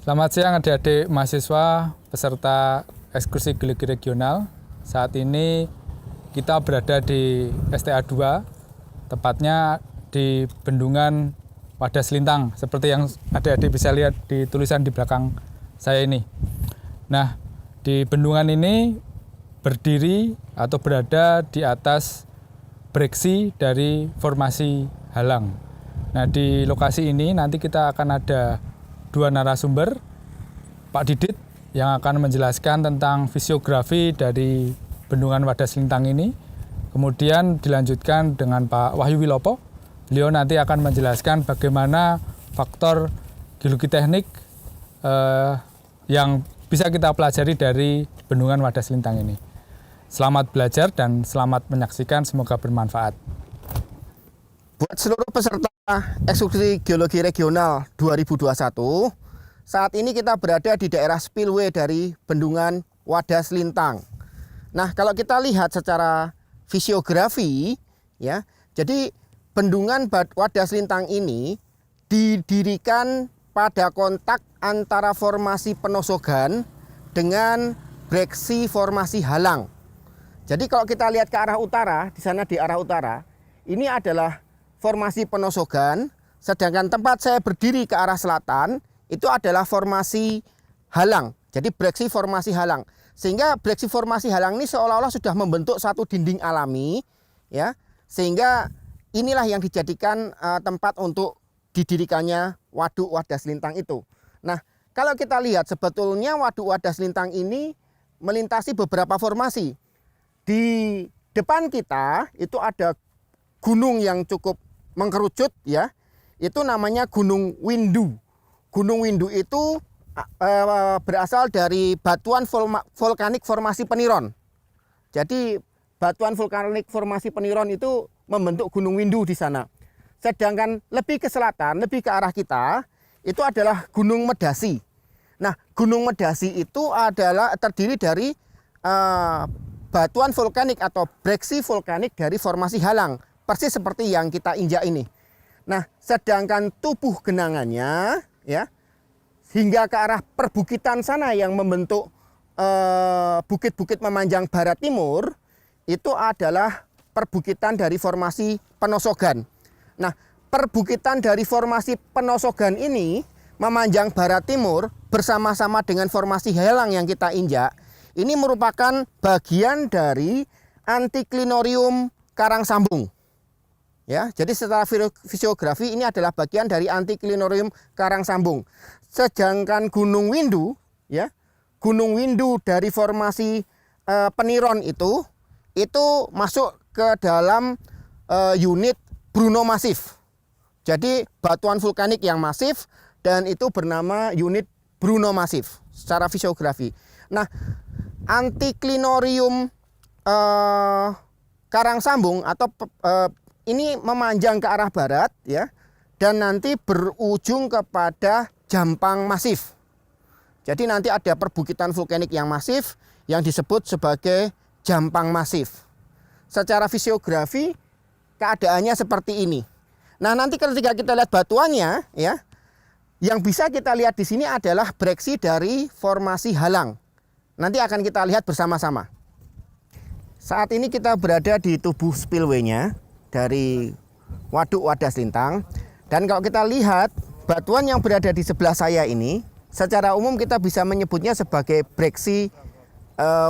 Selamat siang adik-adik mahasiswa peserta ekskursi geologi regional. Saat ini kita berada di STA 2, tepatnya di Bendungan Wadas Lintang, seperti yang adik-adik bisa lihat di tulisan di belakang saya ini. Nah, di bendungan ini berdiri atau berada di atas breksi dari formasi halang. Nah, di lokasi ini nanti kita akan ada dua narasumber, Pak Didit yang akan menjelaskan tentang fisiografi dari Bendungan Wadas Lintang ini. Kemudian dilanjutkan dengan Pak Wahyu Wilopo. Beliau nanti akan menjelaskan bagaimana faktor geologi teknik yang bisa kita pelajari dari Bendungan Wadas Lintang ini. Selamat belajar dan selamat menyaksikan, semoga bermanfaat. Buat seluruh peserta ekskursi geologi regional 2021, saat ini kita berada di daerah spillway dari Bendungan Wadas Lintang. Nah, kalau kita lihat secara fisiografi, ya, jadi Bendungan Wadas Lintang ini didirikan pada kontak antara formasi penosogan dengan breksi formasi halang. Jadi kalau kita lihat ke arah utara, di sana di arah utara, ini adalah formasi penosogan, sedangkan tempat saya berdiri ke arah selatan itu adalah formasi halang. Jadi breksi formasi halang. Sehingga breksi formasi halang ini seolah-olah sudah membentuk satu dinding alami, ya. Sehingga inilah yang dijadikan tempat untuk didirikannya Waduk Wadas Lintang itu. Nah, kalau kita lihat sebetulnya Waduk Wadas Lintang ini melintasi beberapa formasi. Di depan kita itu ada gunung yang cukup mengkerucut, ya, itu namanya Gunung Windu. Gunung Windu itu berasal dari batuan vulkanik formasi peniron. Jadi batuan vulkanik formasi peniron itu membentuk Gunung Windu di sana. Sedangkan lebih ke selatan, lebih ke arah kita, itu adalah Gunung Medasi. Nah, Gunung Medasi itu adalah terdiri dari batuan vulkanik atau breksi vulkanik dari formasi halang. Persis seperti yang kita injak ini. Nah, sedangkan tubuh genangannya, ya, hingga ke arah perbukitan sana yang membentuk bukit-bukit memanjang barat timur, itu adalah perbukitan dari formasi penosogan. Nah, perbukitan dari formasi penosogan ini memanjang barat timur bersama-sama dengan formasi halang yang kita injak, ini merupakan bagian dari Anticlinorium Karangsambung. Ya, jadi secara fisiografi ini adalah bagian dari Anticlinorium Karangsambung. Sedangkan Gunung Windu, ya, Gunung Windu dari formasi peniron itu masuk ke dalam unit Bruno Massif. Jadi batuan vulkanik yang masif dan itu bernama unit Bruno Massif secara fisiografi. Nah, Anticlinorium Karangsambung atau ini memanjang ke arah barat, ya, dan nanti berujung kepada Jampang Masif. Jadi nanti ada perbukitan vulkanik yang masif yang disebut sebagai Jampang Masif. Secara fisiografi keadaannya seperti ini. Nah, nanti ketika kita lihat batuannya, ya, yang bisa kita lihat di sini adalah breksi dari formasi halang. Nanti akan kita lihat bersama-sama. Saat ini kita berada di tubuh spillway-nya dari Waduk Wadas Lintang, dan kalau kita lihat batuan yang berada di sebelah saya ini secara umum kita bisa menyebutnya sebagai breksi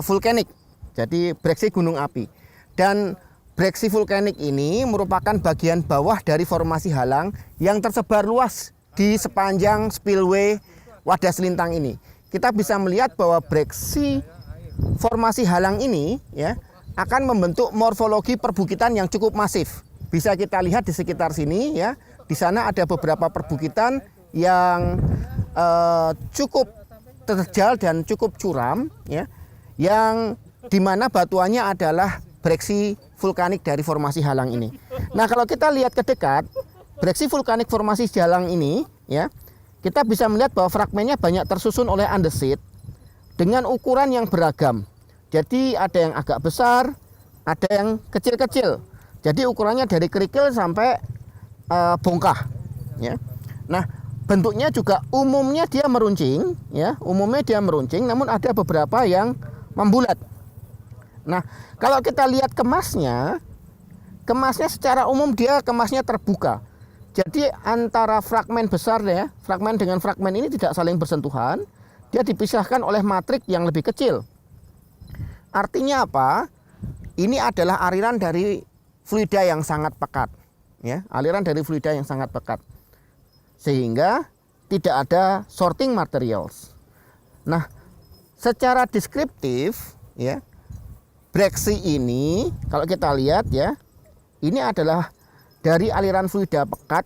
vulkanik, jadi breksi gunung api. Dan breksi vulkanik ini merupakan bagian bawah dari formasi halang yang tersebar luas di sepanjang spillway Wadas Lintang ini. Kita bisa melihat bahwa breksi formasi halang ini, ya, akan membentuk morfologi perbukitan yang cukup masif. Bisa kita lihat di sekitar sini, ya. Di sana ada beberapa perbukitan yang cukup terjal dan cukup curam, ya. Yang dimana batuannya adalah breksi vulkanik dari formasi halang ini. Nah, kalau kita lihat ke dekat, breksi vulkanik formasi halang ini, ya, kita bisa melihat bahwa fragmennya banyak tersusun oleh andesit dengan ukuran yang beragam. Jadi ada yang agak besar, ada yang kecil-kecil. Jadi ukurannya dari kerikil sampai bongkah. Ya. Nah, bentuknya juga umumnya dia meruncing, ya, umumnya dia meruncing, namun ada beberapa yang membulat. Nah, kalau kita lihat kemasnya secara umum dia kemasnya terbuka. Jadi antara fragmen besar ya, fragmen dengan fragmen ini tidak saling bersentuhan, dia dipisahkan oleh matrik yang lebih kecil. Artinya apa? Ini adalah aliran dari fluida yang sangat pekat, ya, aliran dari fluida yang sangat pekat, sehingga tidak ada sorting materials. Nah, secara deskriptif, ya, breksi ini kalau kita lihat ya, ini adalah dari aliran fluida pekat,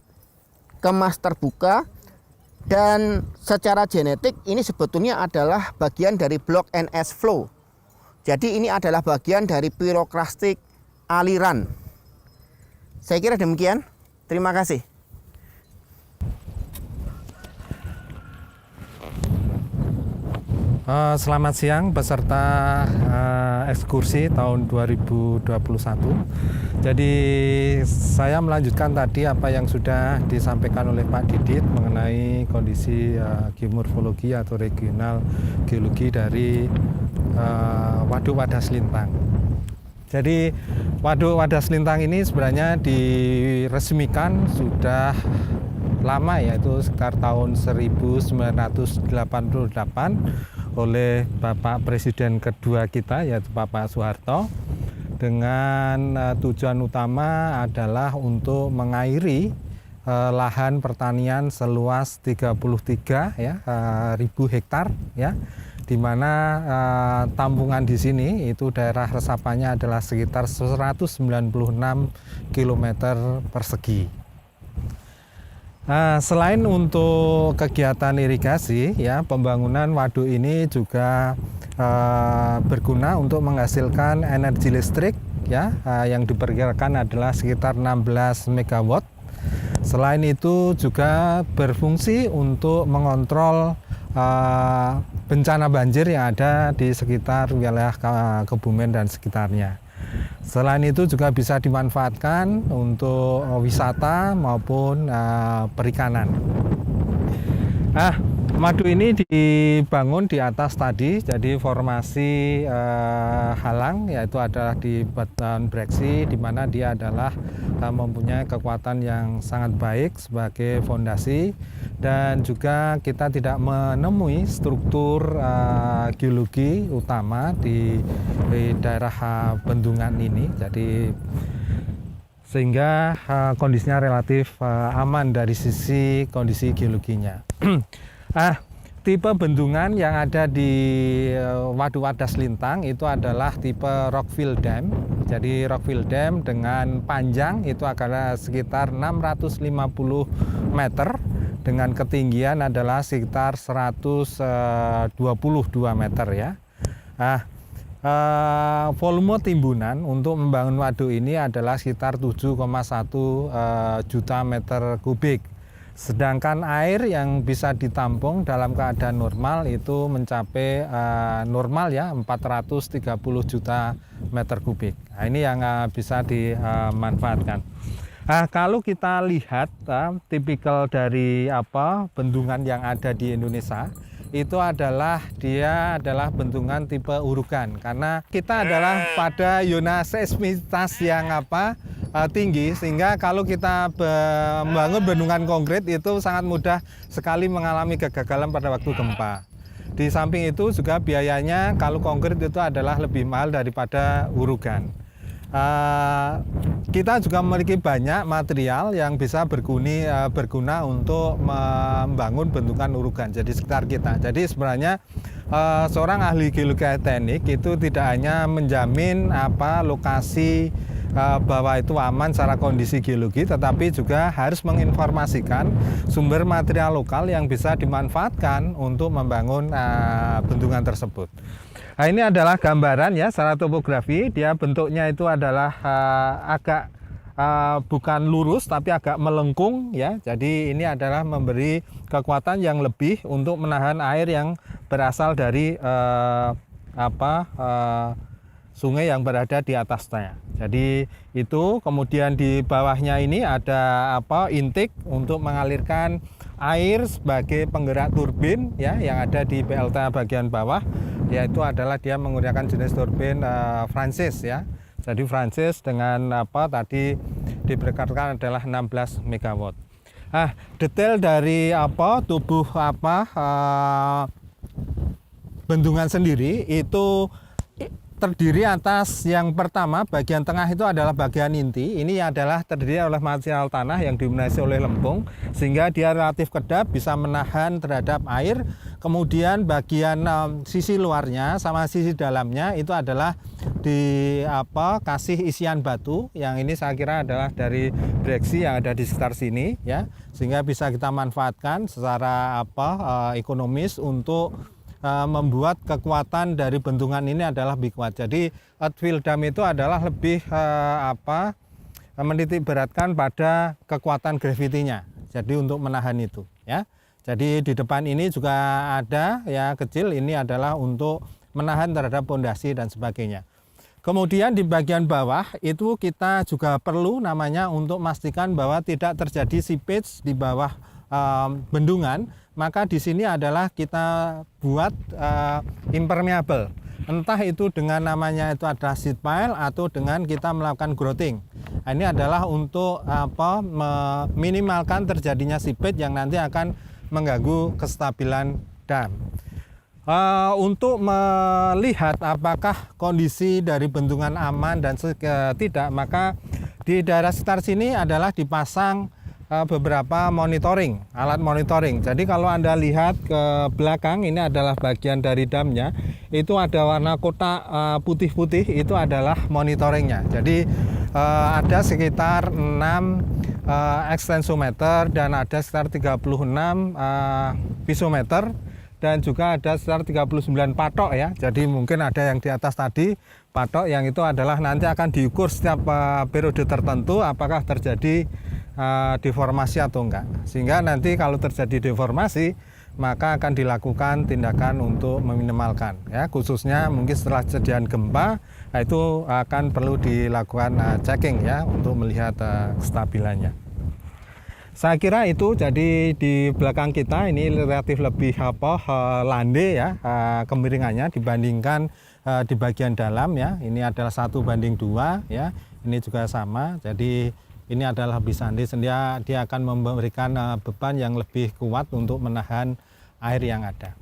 kemas terbuka, dan secara genetik ini sebetulnya adalah bagian dari block NS flow. Jadi ini adalah bagian dari pirokrastik aliran. Saya kira demikian. Terima kasih. Selamat siang peserta ekskursi tahun 2021. Jadi saya melanjutkan tadi apa yang sudah disampaikan oleh Pak Didit mengenai kondisi geomorfologi atau regional geologi dari Waduk Wadas Lintang. Jadi Waduk Wadas Lintang ini sebenarnya diresmikan sudah lama, yaitu sekitar tahun 1988 oleh Bapak Presiden kedua kita, yaitu Bapak Soeharto, dengan tujuan utama adalah untuk mengairi lahan pertanian seluas 33 ribu hektar, ya, di mana tampungan di sini itu daerah resapannya adalah sekitar 196 km persegi. Selain untuk kegiatan irigasi, ya, pembangunan waduk ini juga berguna untuk menghasilkan energi listrik, ya, yang diperkirakan adalah sekitar 16 MW. Selain itu juga berfungsi untuk mengontrol bencana banjir yang ada di sekitar wilayah Kebumen dan sekitarnya. Selain itu juga bisa dimanfaatkan untuk wisata maupun perikanan. Waduk ini dibangun di atas tadi, jadi formasi halang, yaitu adalah di batuan breksi, di mana dia adalah mempunyai kekuatan yang sangat baik sebagai fondasi, dan juga kita tidak menemui struktur geologi utama di daerah bendungan ini, jadi sehingga kondisinya relatif aman dari sisi kondisi geologinya. Tipe bendungan yang ada di Waduk Wadas Lintang itu adalah tipe Rockville Dam. Jadi Rockville Dam dengan panjang itu akan sekitar 650 meter, dengan ketinggian adalah sekitar 122 meter, ya. Volume timbunan untuk membangun waduk ini adalah sekitar 7,1 juta meter kubik. Sedangkan air yang bisa ditampung dalam keadaan normal itu mencapai normal, ya, 430 juta meter kubik. Nah, ini yang bisa dimanfaatkan. Kalau kita lihat tipikal dari bendungan yang ada di Indonesia, itu adalah bendungan tipe urukan, karena kita adalah pada zona seismitas yang tinggi, sehingga kalau kita membangun bendungan konkret itu sangat mudah sekali mengalami kegagalan pada waktu gempa. Di samping itu juga biayanya kalau konkret itu adalah lebih mahal daripada urukan. Kita juga memiliki banyak material yang bisa berguna untuk membangun bendungan urukan jadi sekitar kita. Jadi sebenarnya seorang ahli geologi teknik itu tidak hanya menjamin lokasi bahwa itu aman secara kondisi geologi, tetapi juga harus menginformasikan sumber material lokal yang bisa dimanfaatkan untuk membangun bendungan tersebut. Nah, ini adalah gambaran, ya, secara topografi. Dia bentuknya itu adalah agak bukan lurus tapi agak melengkung, ya. Jadi ini adalah memberi kekuatan yang lebih untuk menahan air yang berasal dari sungai yang berada di atasnya. Jadi itu, kemudian di bawahnya ini ada intake untuk mengalirkan air sebagai penggerak turbin ya yang ada di PLTA bagian bawah, yaitu adalah dia menggunakan jenis turbin Francis ya. Jadi Francis dengan tadi diberangkatkan adalah 16 MW. Detail dari tubuh bendungan sendiri itu terdiri atas yang pertama bagian tengah itu adalah bagian inti. Ini adalah terdiri oleh material tanah yang didominasi oleh lempung sehingga dia relatif kedap, bisa menahan terhadap air. Kemudian bagian sisi luarnya sama sisi dalamnya itu adalah kasih isian batu, yang ini saya kira adalah dari breksi yang ada di sekitar sini ya, sehingga bisa kita manfaatkan secara ekonomis untuk membuat kekuatan dari bendungan ini adalah lebih kuat. Jadi earthfill dam itu adalah lebih menitik beratkan pada kekuatan gravitinya. Jadi untuk menahan itu ya. Jadi di depan ini juga ada ya kecil, ini adalah untuk menahan terhadap pondasi dan sebagainya. Kemudian di bagian bawah itu kita juga perlu namanya untuk memastikan bahwa tidak terjadi seepage di bawah bendungan. Maka di sini adalah kita buat impermeable, entah itu dengan namanya itu adalah seed pile atau dengan kita melakukan grouting. Ini adalah untuk meminimalkan terjadinya seepage yang nanti akan mengganggu kestabilan dam. Untuk melihat apakah kondisi dari bendungan aman dan tidak, maka di daerah sekitar sini adalah dipasang beberapa alat monitoring. Jadi kalau Anda lihat ke belakang, ini adalah bagian dari damnya, itu ada warna kotak putih-putih, itu adalah monitoringnya. Jadi ada sekitar 6 ekstensometer dan ada sekitar 36 pisometer dan juga ada sekitar 39 patok ya. Jadi mungkin ada yang di atas tadi patok, yang itu adalah nanti akan diukur setiap periode tertentu apakah terjadi deformasi atau enggak, sehingga nanti kalau terjadi deformasi maka akan dilakukan tindakan untuk meminimalkan ya, khususnya mungkin setelah kejadian gempa itu akan perlu dilakukan checking ya untuk melihat kestabilannya. Saya kira itu. Jadi di belakang kita ini relatif lebih landai ya kemiringannya dibandingkan di bagian dalam ya. Ini adalah 1:2 ya. Ini juga sama. Jadi ini adalah lebih sandi, dia akan memberikan beban yang lebih kuat untuk menahan air yang ada.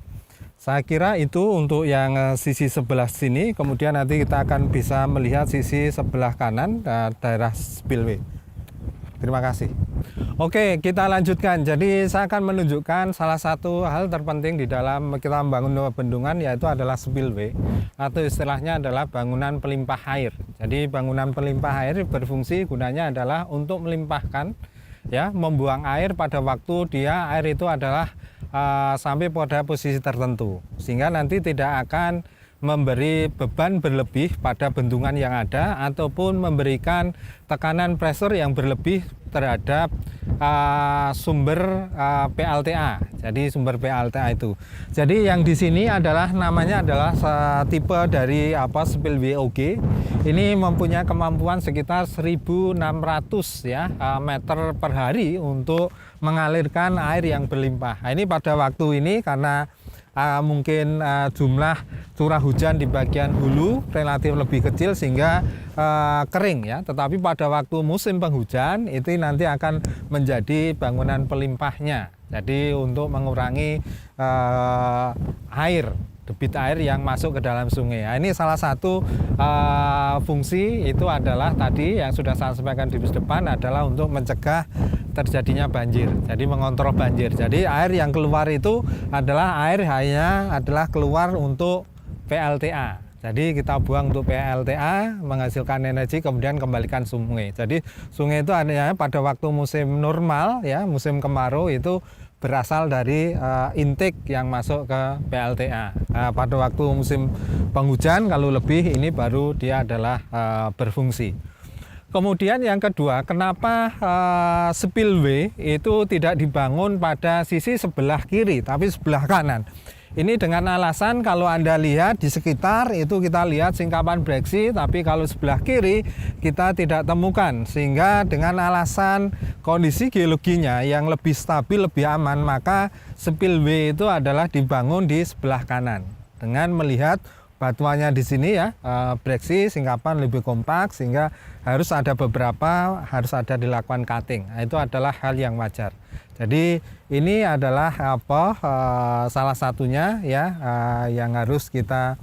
Saya kira itu untuk yang sisi sebelah sini. Kemudian nanti kita akan bisa melihat sisi sebelah kanan daerah spillway. Terima kasih. Oke, kita lanjutkan. Jadi saya akan menunjukkan salah satu hal terpenting di dalam kita membangun bendungan, yaitu adalah spillway, atau istilahnya adalah bangunan pelimpah air. Jadi bangunan pelimpah air berfungsi gunanya adalah untuk melimpahkan ya, membuang air pada waktu air itu adalah sampai pada posisi tertentu, sehingga nanti tidak akan memberi beban berlebih pada bendungan yang ada ataupun memberikan tekanan pressure yang berlebih terhadap sumber PLTA. Jadi sumber PLTA itu. Jadi yang di sini adalah namanya adalah tipe dari spillway OG. Ini mempunyai kemampuan sekitar 1.600 ya meter per hari untuk mengalirkan air yang berlimpah. Nah, ini pada waktu ini karena mungkin jumlah curah hujan di bagian hulu relatif lebih kecil sehingga kering ya, tetapi pada waktu musim penghujan itu nanti akan menjadi bangunan pelimpahnya. Jadi untuk mengurangi debit air yang masuk ke dalam sungai. Nah, ini salah satu fungsi itu adalah tadi yang sudah saya sampaikan di depan adalah untuk mencegah terjadinya banjir. Jadi mengontrol banjir. Jadi air yang keluar itu adalah adalah keluar untuk PLTA. Jadi kita buang untuk PLTA, menghasilkan energi, kemudian kembalikan sungai. Jadi sungai itu adanya pada waktu musim normal ya, musim kemarau itu berasal dari intake yang masuk ke PLTA. Pada waktu musim penghujan kalau lebih ini baru dia adalah berfungsi. Kemudian yang kedua, kenapa spillway itu tidak dibangun pada sisi sebelah kiri tapi sebelah kanan? Ini dengan alasan kalau Anda lihat di sekitar itu kita lihat singkapan breksi, tapi kalau sebelah kiri kita tidak temukan. Sehingga dengan alasan kondisi geologinya yang lebih stabil, lebih aman, maka spillway itu adalah dibangun di sebelah kanan. Dengan melihat batuannya di sini ya, breksi, singkapan lebih kompak, sehingga harus ada dilakukan cutting. Nah, itu adalah hal yang wajar. Jadi ini adalah salah satunya ya yang harus kita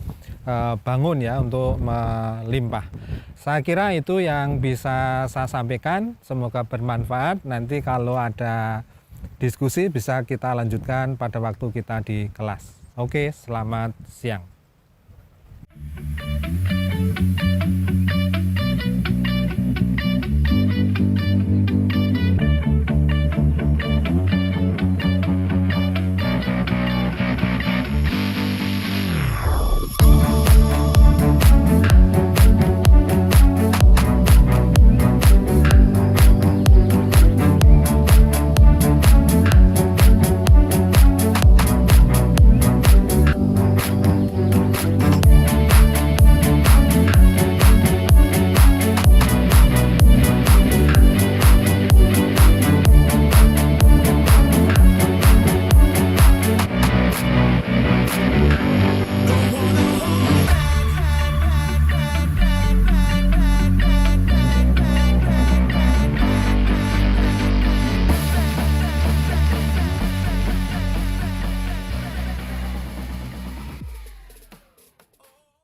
bangun ya untuk melimpah. Saya kira itu yang bisa saya sampaikan. Semoga bermanfaat. Nanti kalau ada diskusi bisa kita lanjutkan pada waktu kita di kelas. Oke, selamat siang.